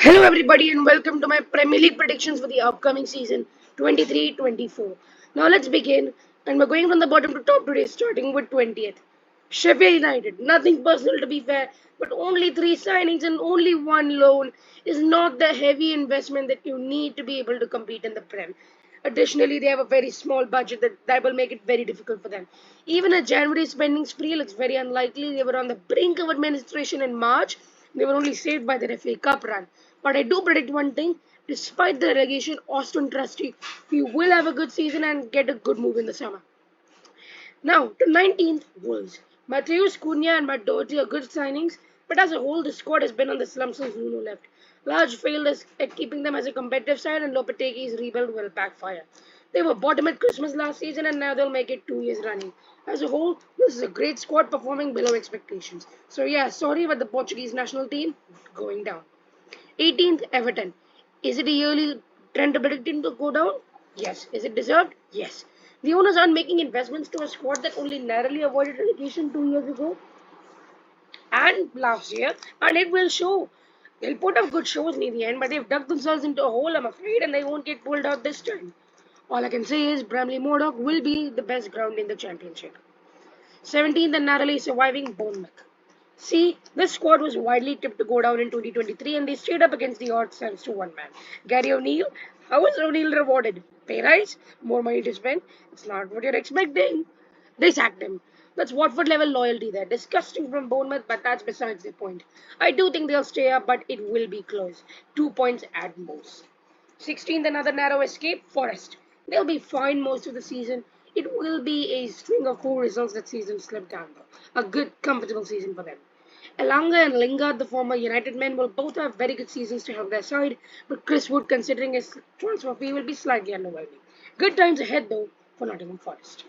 Hello, everybody, and welcome to my Premier League predictions for the upcoming season 23-24. Now, let's begin, and we're going from the bottom to top today, starting with 20th. Sheffield United, nothing personal to be fair, but only three signings and only one loan is not the heavy investment that you need to be able to compete in the Prem. Additionally, they have a very small budget that will make it very difficult for them. Even a January spending spree looks very unlikely. They were on the brink of administration in March. They were only saved by their FA Cup run. But I do predict one thing: despite the relegation, Austin Trusty, he will have a good season and get a good move in the summer. Now to 19th, Wolves. Mateus Cunha and Matt Doherty are good signings, but as a whole, the squad has been on the slump since Nuno left. Large failed at keeping them as a competitive side, and Lopetegui's rebuild will backfire. They were bottom at Christmas last season, and now they'll make it 2 years running. As a whole, this is a great squad performing below expectations. So yeah, sorry, but the Portuguese national team going down. 18th, Everton. Is it a yearly trend to predict him to go down? Yes. Is it deserved? Yes. The owners aren't making investments to a squad that only narrowly avoided relegation 2 years ago and last year, and it will show. They'll put up good shows in the end, but they've dug themselves into a hole, I'm afraid, and they won't get pulled out this time. All I can say is Bramley Modoc will be the best ground in the championship. 17th and narrowly surviving Bournemouth. See, this squad was widely tipped to go down in 2023 and they stayed up against the odds thanks to one man. Gary O'Neill. How was O'Neill rewarded? Pay rise? More money to spend? It's not what you're expecting. They sacked him. That's Watford level loyalty there. Disgusting from Bournemouth, but that's besides the point. I do think they'll stay up, but it will be close. 2 points at most. 16th, another narrow escape, Forest. They'll be fine most of the season. It will be a string of poor results that season slipped down though. A good, comfortable season for them. Elanga and Lingard, the former United men, will both have very good seasons to help their side, but Chris Wood, considering his transfer fee, will be slightly underwhelming. Good times ahead though for Nottingham Forest.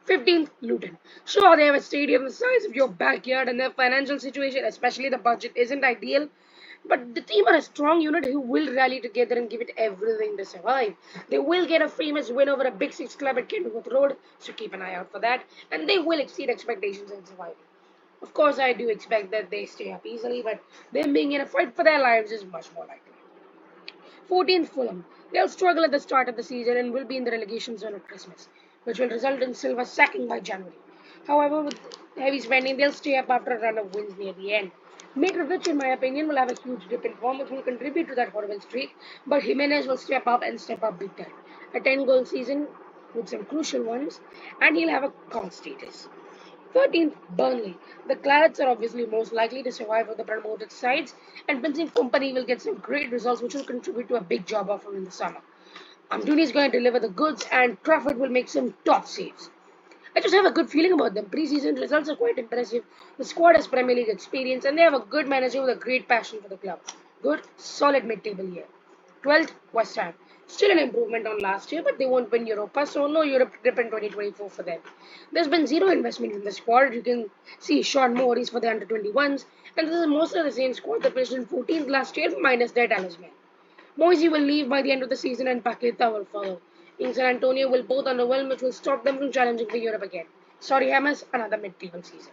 15th, Luton. Sure, they have a stadium the size of your backyard and their financial situation, especially the budget, isn't ideal. But the team are a strong unit who will rally together and give it everything to survive. They will get a famous win over a Big Six club at Kenilworth Road, so keep an eye out for that. And they will exceed expectations and survive. Of course, I do expect that they stay up easily, but them being in a fight for their lives is much more likely. 14th, Fulham. They'll struggle at the start of the season and will be in the relegation zone at Christmas, which will result in Silva sacking by January. However, with heavy spending, they'll stay up after a run of wins near the end. Mitrovic, in my opinion, will have a huge dip in form, which will contribute to that horrible streak, but Jimenez will step up and step up big time. A 10-goal season with some crucial ones, and he'll have a call status. 13th, Burnley. The Clarets are obviously most likely to survive of the promoted sides, and Vincent Company will get some great results which will contribute to a big job offer in the summer. Amdouni is going to deliver the goods, and Trafford will make some top saves. I just have a good feeling about them. Preseason results are quite impressive. The squad has Premier League experience, and they have a good manager with a great passion for the club. Good, solid mid-table year. 12th, West Ham. Still an improvement on last year, but they won't win Europa, so no Europe trip in 2024 for them. There's been zero investment in the squad. You can see Sean Moore is for the under 21s, and this is mostly the same squad that finished in 14th last year, minus their talisman. Moisey will leave by the end of the season, and Paqueta will follow. In San Antonio will both underwhelm, which will stop them from challenging for Europe again. Sorry, Hammers, another mid-table season.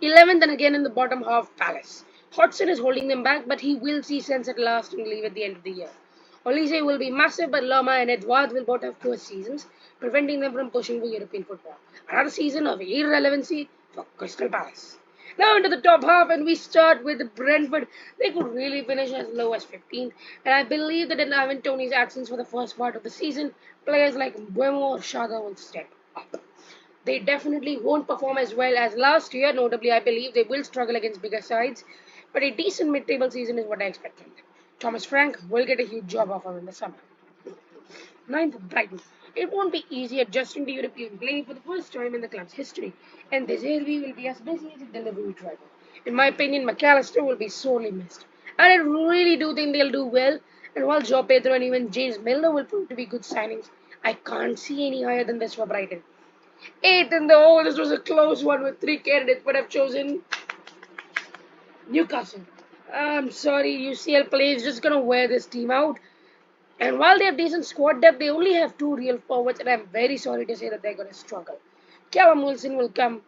11th and again in the bottom half, Palace. Hodgson is holding them back, but he will see sense at last and leave at the end of the year. Olise will be massive, but Lama and Edwards will both have poor seasons, preventing them from pushing for European football. Another season of irrelevancy for Crystal Palace. Now into the top half, and we start with Brentford. They could really finish as low as 15th, and I believe that in Ivan Tony's absence for the first part of the season, players like Buemo or Shada will step up. They definitely won't perform as well as last year. Notably, I believe they will struggle against bigger sides, but a decent mid-table season is what I expect from them. Thomas Frank will get a huge job offer in the summer. Ninth, Brighton. It won't be easy adjusting to European play for the first time in the club's history, and De Zerbi will be as busy as a delivery driver. In my opinion, McAllister will be sorely missed, and I really do think they'll do well. And while Joe Pedro and even James Milner will prove to be good signings, I can't see any higher than this for Brighton. Eighth in the hole, this was a close one with three candidates, but I've chosen Newcastle. I'm sorry, UCL play is just gonna wear this team out. And while they have decent squad depth, they only have two real forwards, and I'm very sorry to say that they're gonna struggle. Callum Wilson will come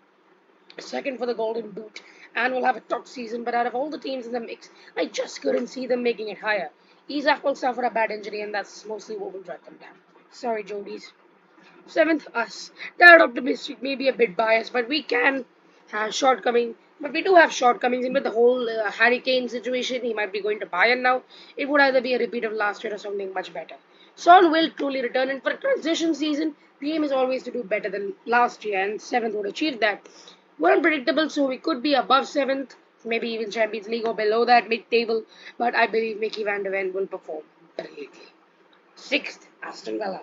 second for the Golden Boot, and will have a top season. But out of all the teams in the mix, I just couldn't see them making it higher. Isaac will suffer a bad injury, and that's mostly what will drag them down. Sorry, Jodies. Seventh, us. That optimistic, maybe a bit biased, but we can have shortcomings. But we do have shortcomings in with the whole Harry Kane situation. He might be going to Bayern now. It would either be a repeat of last year or something much better. Son will truly return, and for a transition season, the aim is always to do better than last year, and seventh would achieve that. We're unpredictable, so we could be above seventh, maybe even Champions League or below that mid-table. But I believe Mickey Van de Ven will perform brilliantly. Sixth, Aston Villa.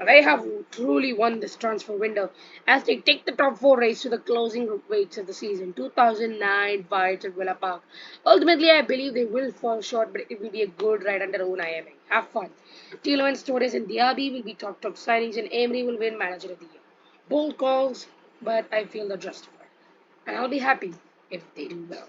They have truly won this transfer window as they take the top four race to the closing weights of the season. 2009 vibes at Villa Park. Ultimately, I believe they will fall short, but it will be a good ride under Unai Emery. Have fun. Tielemans, Torres, and Diaby will be top signings, and Emery will win Manager of the Year. Bold calls, but I feel they're justified, and I'll be happy if they do well.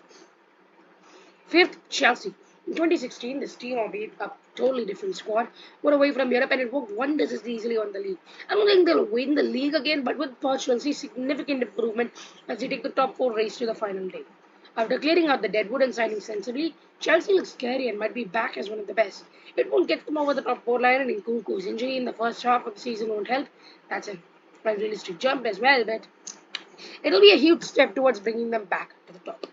Fifth, Chelsea. In 2016, this team, albeit a totally different squad, were away from Europe and it worked wonders as they easily won the league. I don't think they'll win the league again, but with Poch, we'll see significant improvement as they take the top four race to the final day. After clearing out the deadwood and signing sensibly, Chelsea looks scary and might be back as one of the best. It won't get them over the top four line, and Nkunku's injury in the first half of the season won't help. That's a realistic jump as well, but it'll be a huge step towards bringing them back to the top.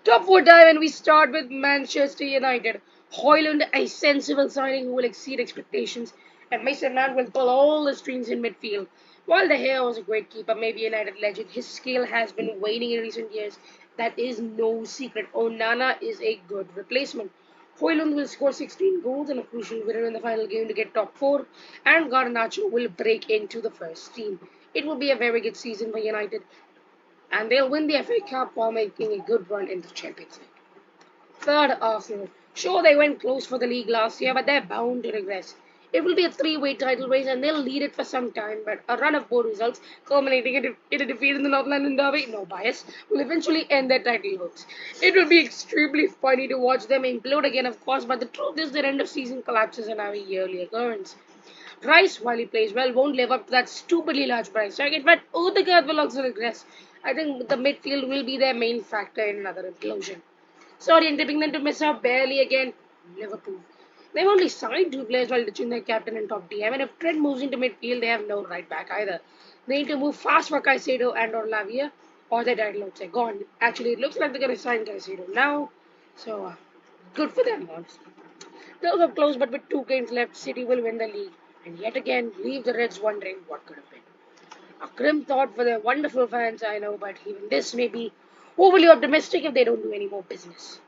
Top four time, and we start with Manchester United. Højlund, a sensible signing who will exceed expectations, and Mason Mount will pull all the strings in midfield. While De Gea was a great keeper, maybe United legend, his skill has been waning in recent years. That is no secret. Onana is a good replacement. Højlund will score 16 goals and a crucial winner in the final game to get top four, and Garnacho will break into the first team. It will be a very good season for United, and they'll win the FA Cup while making a good run in the Champions League. Third, Arsenal. Sure, they went close for the league last year, but they're bound to regress. It will be a three-way title race, and they'll lead it for some time, but a run of poor results, culminating in a defeat in the North London Derby, no bias, will eventually end their title hopes. It will be extremely funny to watch them implode again, of course, but the truth is their end-of-season collapses are now a yearly occurrence. Rice, while he plays well, won't live up to that stupidly large price target, but Odegaard will also regress. I think the midfield will be their main factor in another implosion. Sorry, and tipping them to miss out barely again. Liverpool. They've only signed two players while ditching their captain and top DM, and if Trent moves into midfield, they have no right back either. They need to move fast for Caicedo and or Lavia, or their title hopes are gone. Actually, it looks like they're going to sign Caicedo now, so good for them, honestly. They'll come close, but with two games left, City will win the league, and yet again leave the Reds wondering what could have been. A grim thought for their wonderful fans, I know, but even this may be overly optimistic if they don't do any more business.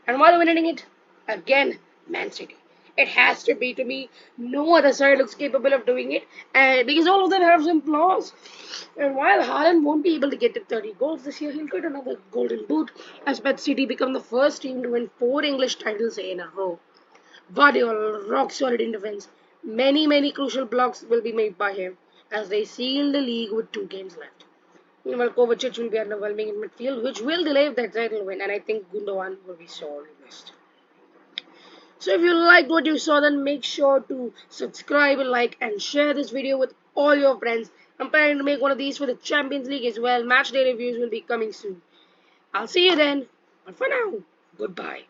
And while winning it, again, Man City. It has to be to me. No other side looks capable of doing it, and because all of them have some flaws. And while Haaland won't be able to get to 30 goals this year, he'll get another Golden Boot as Man City become the first team to win 4 English titles in a row. Guardiola, rock solid in defense. Many crucial blocks will be made by him as they seal the league with 2 games left. Meanwhile, Kovacic will be underwhelming in midfield, which will delay their title win, and I think Gundogan will be sorely missed. So if you liked what you saw, then make sure to subscribe, like, and share this video with all your friends. I'm planning to make one of these for the Champions League as well. Match day reviews will be coming soon. I'll see you then, but for now, goodbye.